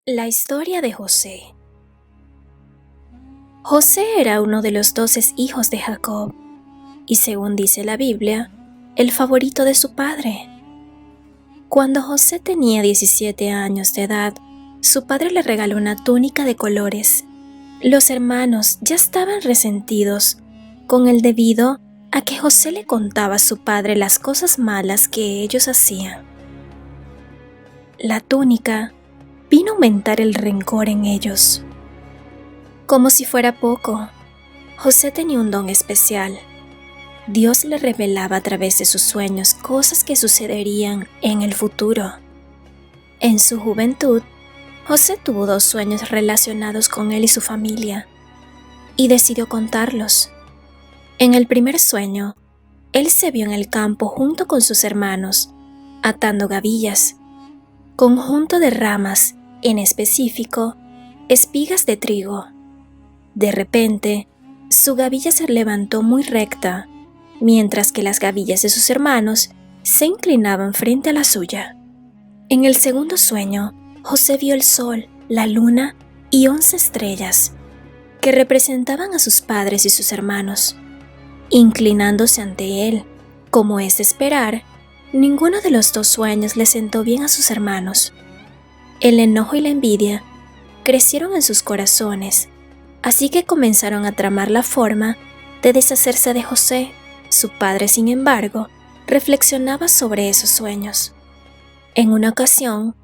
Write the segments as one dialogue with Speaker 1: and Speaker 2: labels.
Speaker 1: La historia de José. José era uno de los 12 hijos de Jacob y, según dice la Biblia, el favorito de su padre. Cuando José tenía 17 años de edad, su padre le regaló una túnica de colores. Los hermanos ya estaban resentidos con él debido a que José le contaba a su padre las cosas malas que ellos hacían. La túnica vino a aumentar el rencor en ellos. Como si fuera poco, José tenía un don especial. Dios le revelaba a través de sus sueños cosas que sucederían en el futuro. En su juventud, José tuvo 2 sueños relacionados con él y su familia, y decidió contarlos. En el primer sueño, él se vio en el campo junto con sus hermanos, atando gavillas, conjunto de ramas, en específico, espigas de trigo. De repente, su gavilla se levantó muy recta, mientras que las gavillas de sus hermanos se inclinaban frente a la suya. En el segundo sueño, José vio el sol, la luna y 11 estrellas, que representaban a sus padres y sus hermanos, inclinándose ante él. Como es de esperar, ninguno de los 2 sueños le sentó bien a sus hermanos. El enojo y la envidia crecieron en sus corazones, así que comenzaron a tramar la forma de deshacerse de José. Su padre, sin embargo, reflexionaba sobre esos sueños. En una ocasión,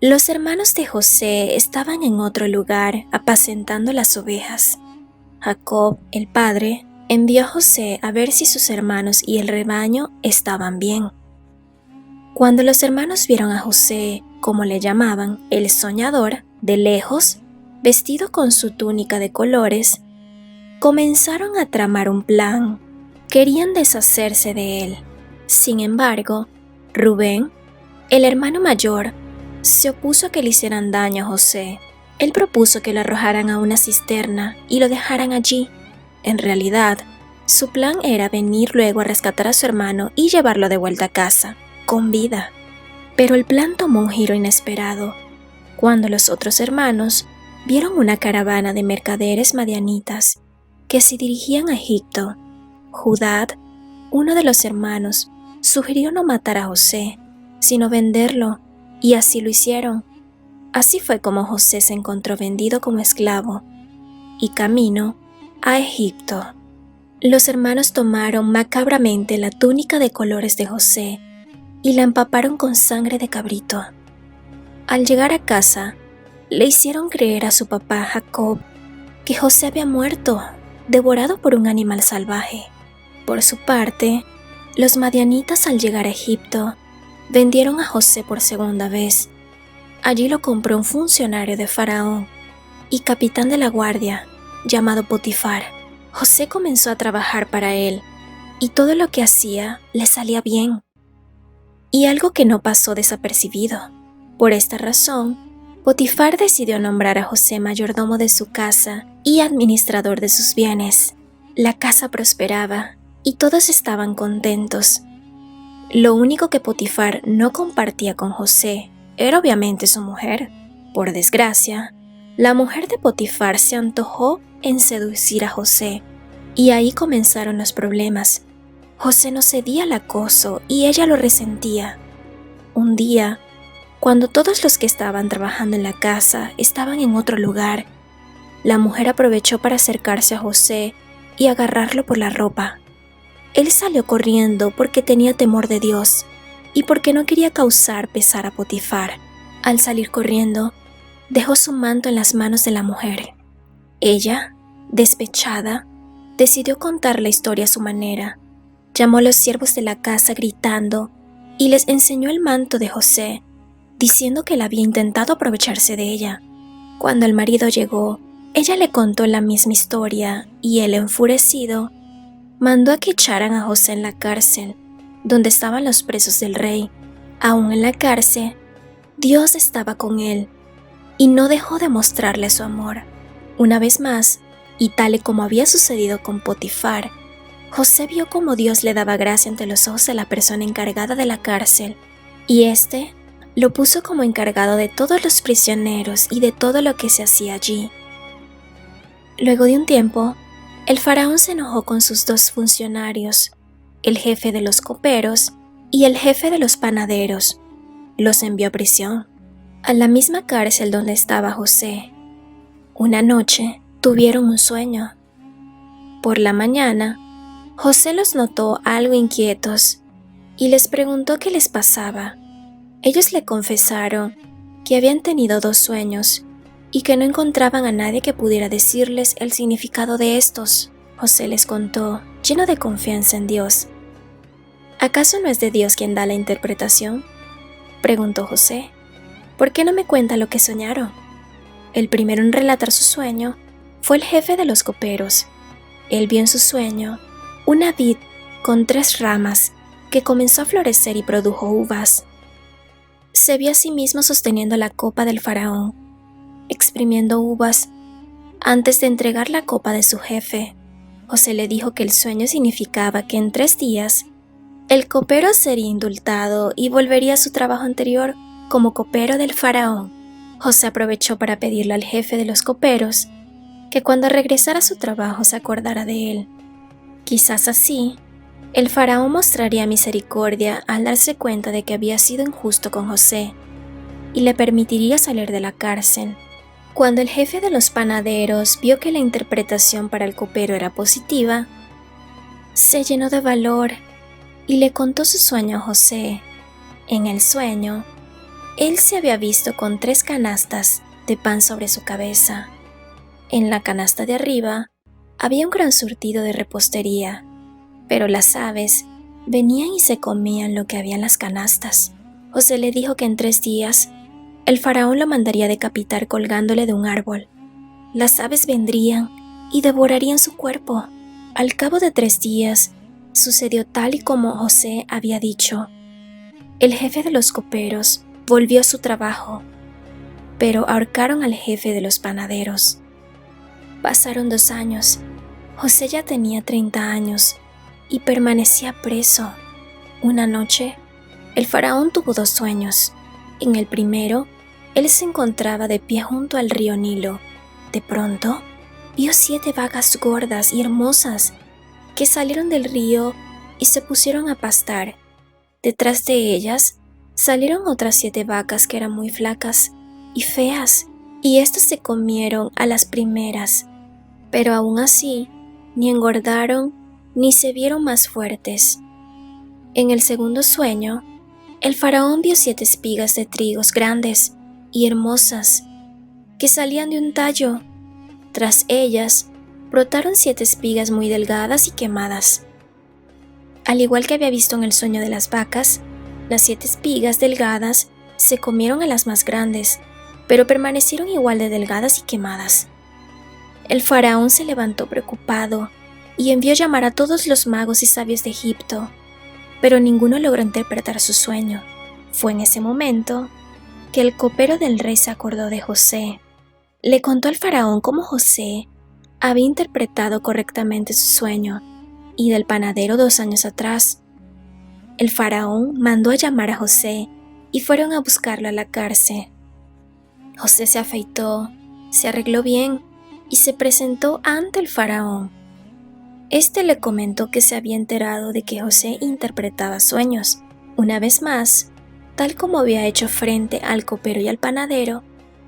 Speaker 1: los hermanos de José estaban en otro lugar apacentando las ovejas. Jacob, el padre, envió a José a ver si sus hermanos y el rebaño estaban bien. Cuando los hermanos vieron a José, como le llamaban, el soñador, de lejos, vestido con su túnica de colores, comenzaron a tramar un plan. Querían deshacerse de él. Sin embargo, Rubén, el hermano mayor, se opuso a que le hicieran daño a José. Él propuso que lo arrojaran a una cisterna y lo dejaran allí. En realidad, su plan era venir luego a rescatar a su hermano y llevarlo de vuelta a casa, con vida. Pero el plan tomó un giro inesperado, cuando los otros hermanos vieron una caravana de mercaderes madianitas que se dirigían a Egipto. Judá, uno de los hermanos, sugirió no matar a José, sino venderlo, y así lo hicieron. Así fue como José se encontró vendido como esclavo y camino a Egipto. Los hermanos tomaron macabramente la túnica de colores de José y la empaparon con sangre de cabrito. Al llegar a casa, le hicieron creer a su papá Jacob que José había muerto, devorado por un animal salvaje. Por su parte, los madianitas, al llegar a Egipto, vendieron a José por segunda vez. Allí lo compró un funcionario de Faraón y capitán de la guardia, llamado Potifar. José comenzó a trabajar para él, y todo lo que hacía le salía bien. Y algo que no pasó desapercibido. Por esta razón, Potifar decidió nombrar a José mayordomo de su casa y administrador de sus bienes. La casa prosperaba y todos estaban contentos. Lo único que Potifar no compartía con José era obviamente su mujer. Por desgracia, la mujer de Potifar se antojó en seducir a José, y ahí comenzaron los problemas. José no cedía al acoso y ella lo resentía. Un día, cuando todos los que estaban trabajando en la casa estaban en otro lugar, la mujer aprovechó para acercarse a José y agarrarlo por la ropa. Él salió corriendo porque tenía temor de Dios y porque no quería causar pesar a Potifar. Al salir corriendo, dejó su manto en las manos de la mujer. Ella, despechada, decidió contar la historia a su manera. Llamó a los siervos de la casa gritando y les enseñó el manto de José, diciendo que él había intentado aprovecharse de ella. Cuando el marido llegó, ella le contó la misma historia y él, enfurecido, mandó a que echaran a José en la cárcel, donde estaban los presos del rey. Aún en la cárcel, Dios estaba con él y no dejó de mostrarle su amor. Una vez más, y tal y como había sucedido con Potifar, José vio cómo Dios le daba gracia ante los ojos de la persona encargada de la cárcel, y éste lo puso como encargado de todos los prisioneros y de todo lo que se hacía allí. Luego de un tiempo, el faraón se enojó con sus dos funcionarios, el jefe de los coperos y el jefe de los panaderos. Los envió a prisión, a la misma cárcel donde estaba José. Una noche tuvieron un sueño. Por la mañana, José los notó algo inquietos y les preguntó qué les pasaba. Ellos le confesaron que habían tenido dos sueños y que no encontraban a nadie que pudiera decirles el significado de estos. José les contó, lleno de confianza en Dios. ¿Acaso no es de Dios quien da la interpretación?, preguntó José. ¿Por qué no me cuenta lo que soñaron? El primero en relatar su sueño fue el jefe de los coperos. Él vio en su sueño una vid con 3 ramas que comenzó a florecer y produjo uvas. Se vio a sí mismo sosteniendo la copa del faraón, exprimiendo uvas. Antes de entregar la copa de su jefe, José le dijo que el sueño significaba que en 3 días el copero sería indultado y volvería a su trabajo anterior como copero del faraón. José aprovechó para pedirle al jefe de los coperos que cuando regresara a su trabajo se acordara de él. Quizás así, el faraón mostraría misericordia al darse cuenta de que había sido injusto con José y le permitiría salir de la cárcel. Cuando el jefe de los panaderos vio que la interpretación para el copero era positiva, se llenó de valor y le contó su sueño a José. En el sueño, él se había visto con 3 canastas de pan sobre su cabeza. En la canasta de arriba había un gran surtido de repostería, pero las aves venían y se comían lo que había en las canastas. José le dijo que en 3 días el faraón lo mandaría decapitar colgándole de un árbol. Las aves vendrían y devorarían su cuerpo. Al cabo de 3 días, sucedió tal y como José había dicho. El jefe de los coperos volvió a su trabajo, pero ahorcaron al jefe de los panaderos. Pasaron 2 años. José ya tenía 30 años y permanecía preso. Una noche, el faraón tuvo 2 sueños. En el primero, él se encontraba de pie junto al río Nilo. De pronto, vio 7 vacas gordas y hermosas que salieron del río y se pusieron a pastar. Detrás de ellas salieron otras 7 vacas que eran muy flacas y feas, y éstas se comieron a las primeras, pero aún así ni engordaron ni se vieron más fuertes. En el segundo sueño, el faraón vio 7 espigas de trigos grandes y hermosas que salían de un tallo. Tras ellas, brotaron 7 espigas muy delgadas y quemadas. Al igual que había visto en el sueño de las vacas, las 7 espigas delgadas se comieron a las más grandes, pero permanecieron igual de delgadas y quemadas. El faraón se levantó preocupado y envió llamar a todos los magos y sabios de Egipto, pero ninguno logró interpretar su sueño. Fue en ese momento que el copero del rey se acordó de José. Le contó al faraón cómo José había interpretado correctamente su sueño y del panadero 2 años atrás. El faraón mandó a llamar a José y fueron a buscarlo a la cárcel. José se afeitó, se arregló bien y se presentó ante el faraón. Este le comentó que se había enterado de que José interpretaba sueños. Una vez más, tal como había hecho frente al copero y al panadero,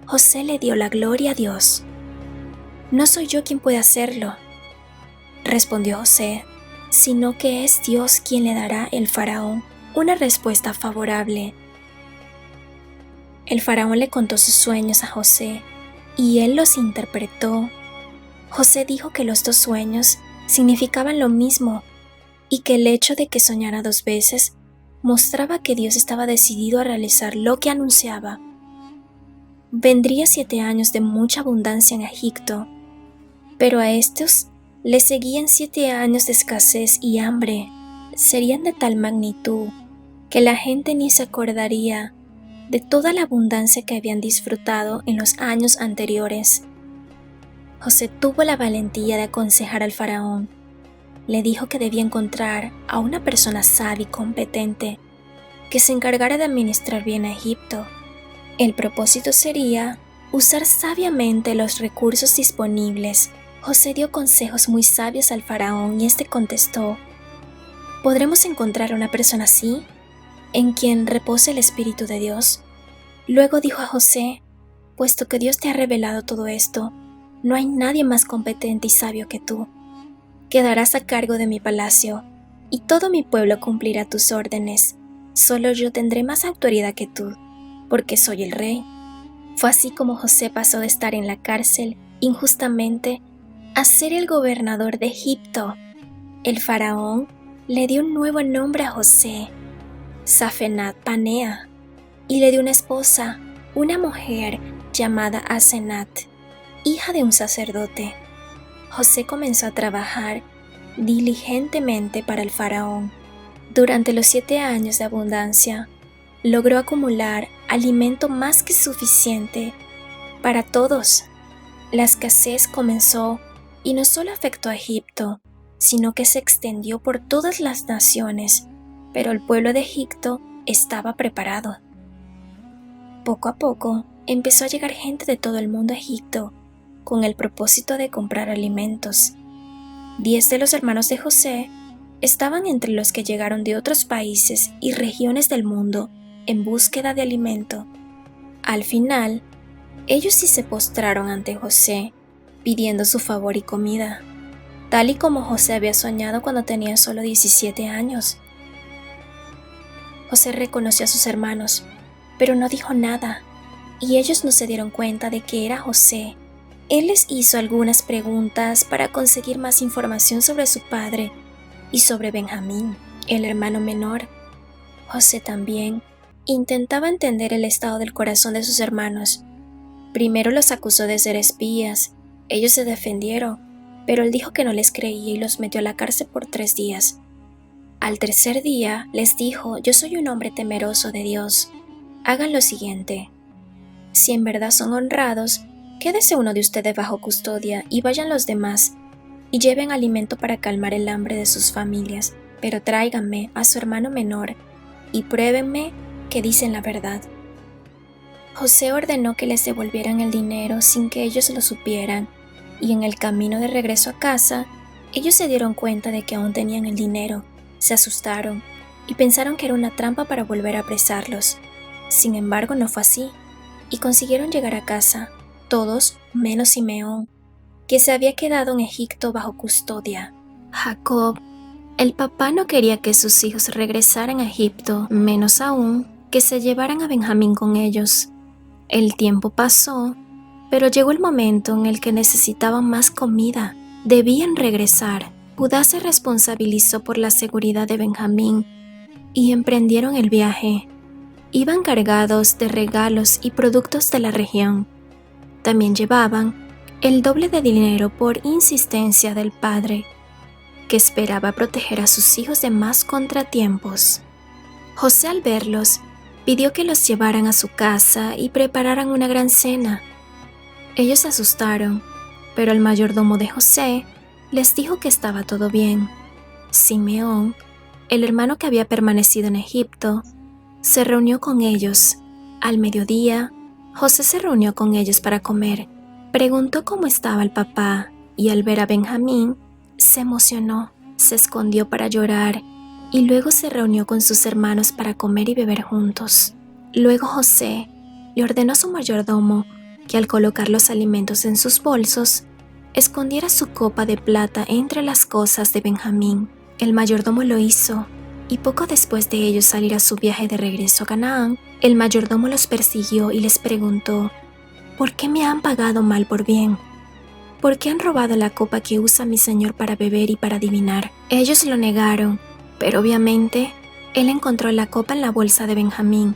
Speaker 1: José le dio la gloria a Dios. «No soy yo quien puede hacerlo», respondió José, «sino que es Dios quien le dará al faraón una respuesta favorable». El faraón le contó sus sueños a José y él los interpretó. José dijo que los 2 sueños significaban lo mismo y que el hecho de que soñara 2 veces mostraba que Dios estaba decidido a realizar lo que anunciaba. Vendría 7 años de mucha abundancia en Egipto, pero a estos le seguían 7 años de escasez y hambre. Serían de tal magnitud que la gente ni se acordaría de toda la abundancia que habían disfrutado en los años anteriores. José tuvo la valentía de aconsejar al faraón. Le dijo que debía encontrar a una persona sabia y competente que se encargara de administrar bien a Egipto. El propósito sería usar sabiamente los recursos disponibles. José dio consejos muy sabios al faraón y este contestó: ¿podremos encontrar a una persona así, en quien repose el Espíritu de Dios? Luego dijo a José: puesto que Dios te ha revelado todo esto, no hay nadie más competente y sabio que tú. Quedarás a cargo de mi palacio, y todo mi pueblo cumplirá tus órdenes. Solo yo tendré más autoridad que tú, porque soy el rey. Fue así como José pasó de estar en la cárcel injustamente a ser el gobernador de Egipto. El faraón le dio un nuevo nombre a José, Safenat Panea, y le dio una esposa, una mujer llamada Asenat, hija de un sacerdote. José comenzó a trabajar diligentemente para el faraón. Durante los 7 años de abundancia, logró acumular alimento más que suficiente para todos. La escasez comenzó y no solo afectó a Egipto, sino que se extendió por todas las naciones, pero el pueblo de Egipto estaba preparado. Poco a poco empezó a llegar gente de todo el mundo a Egipto con el propósito de comprar alimentos. 10 de los hermanos de José estaban entre los que llegaron de otros países y regiones del mundo en búsqueda de alimento. Al final, ellos sí se postraron ante José, pidiendo su favor y comida, tal y como José había soñado cuando tenía solo 17 años. José reconoció a sus hermanos, pero no dijo nada, y ellos no se dieron cuenta de que era José. Él les hizo algunas preguntas para conseguir más información sobre su padre y sobre Benjamín, el hermano menor. José también intentaba entender el estado del corazón de sus hermanos. Primero los acusó de ser espías. Ellos se defendieron, pero él dijo que no les creía y los metió a la cárcel por 3 días. Al tercer día les dijo: yo soy un hombre temeroso de Dios. Hagan lo siguiente. Si en verdad son honrados, quédese uno de ustedes bajo custodia y vayan los demás y lleven alimento para calmar el hambre de sus familias, pero tráiganme a su hermano menor y pruébenme que dicen la verdad. José ordenó que les devolvieran el dinero sin que ellos lo supieran, y en el camino de regreso a casa, ellos se dieron cuenta de que aún tenían el dinero, se asustaron y pensaron que era una trampa para volver a apresarlos. Sin embargo, no fue así, y consiguieron llegar a casa, todos menos Simeón, que se había quedado en Egipto bajo custodia. Jacob, el papá, no quería que sus hijos regresaran a Egipto, menos aún que se llevaran a Benjamín con ellos. El tiempo pasó, pero llegó el momento en el que necesitaban más comida. Debían regresar. Judá se responsabilizó por la seguridad de Benjamín y emprendieron el viaje. Iban cargados de regalos y productos de la región. También llevaban el doble de dinero por insistencia del padre, que esperaba proteger a sus hijos de más contratiempos. José, al verlos, pidió que los llevaran a su casa y prepararan una gran cena. Ellos se asustaron, pero el mayordomo de José les dijo que estaba todo bien. Simeón, el hermano que había permanecido en Egipto, se reunió con ellos. Al mediodía, José se reunió con ellos para comer. Preguntó cómo estaba el papá y al ver a Benjamín, se emocionó, se escondió para llorar y luego se reunió con sus hermanos para comer y beber juntos. Luego José le ordenó a su mayordomo que al colocar los alimentos en sus bolsos, escondiera su copa de plata entre las cosas de Benjamín. El mayordomo lo hizo, y poco después de ellos salir a su viaje de regreso a Canaán, el mayordomo los persiguió y les preguntó: ¿por qué me han pagado mal por bien? ¿Por qué han robado la copa que usa mi señor para beber y para adivinar? Ellos lo negaron, pero obviamente él encontró la copa en la bolsa de Benjamín.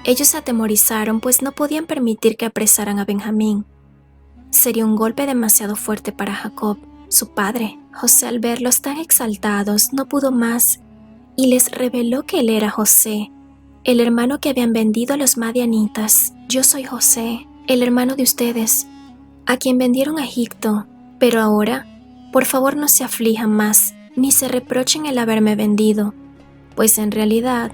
Speaker 1: Ellos se atemorizaron, pues no podían permitir que apresaran a Benjamín. Sería un golpe demasiado fuerte para Jacob, su padre. José, al verlos tan exaltados, no pudo más y les reveló que él era José, el hermano que habían vendido a los madianitas. Yo soy José, el hermano de ustedes, a quien vendieron a Egipto. Pero ahora, por favor, no se aflijan más, ni se reprochen el haberme vendido, pues en realidad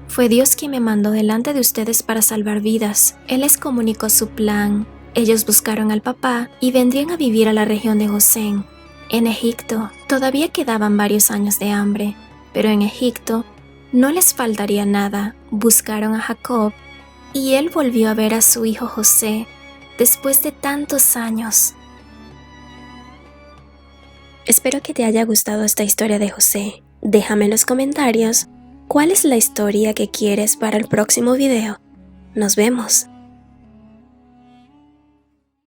Speaker 1: Fue Dios quien me mandó delante de ustedes para salvar vidas. Él les comunicó su plan. Ellos buscaron al papá y vendrían a vivir a la región de Gosén, en Egipto. Todavía quedaban varios años de hambre, pero en Egipto no les faltaría nada. Buscaron a Jacob y él volvió a ver a su hijo José después de tantos años. Espero que te haya gustado esta historia de José. Déjame en los comentarios cuál es la historia que quieres para el próximo video. Nos vemos.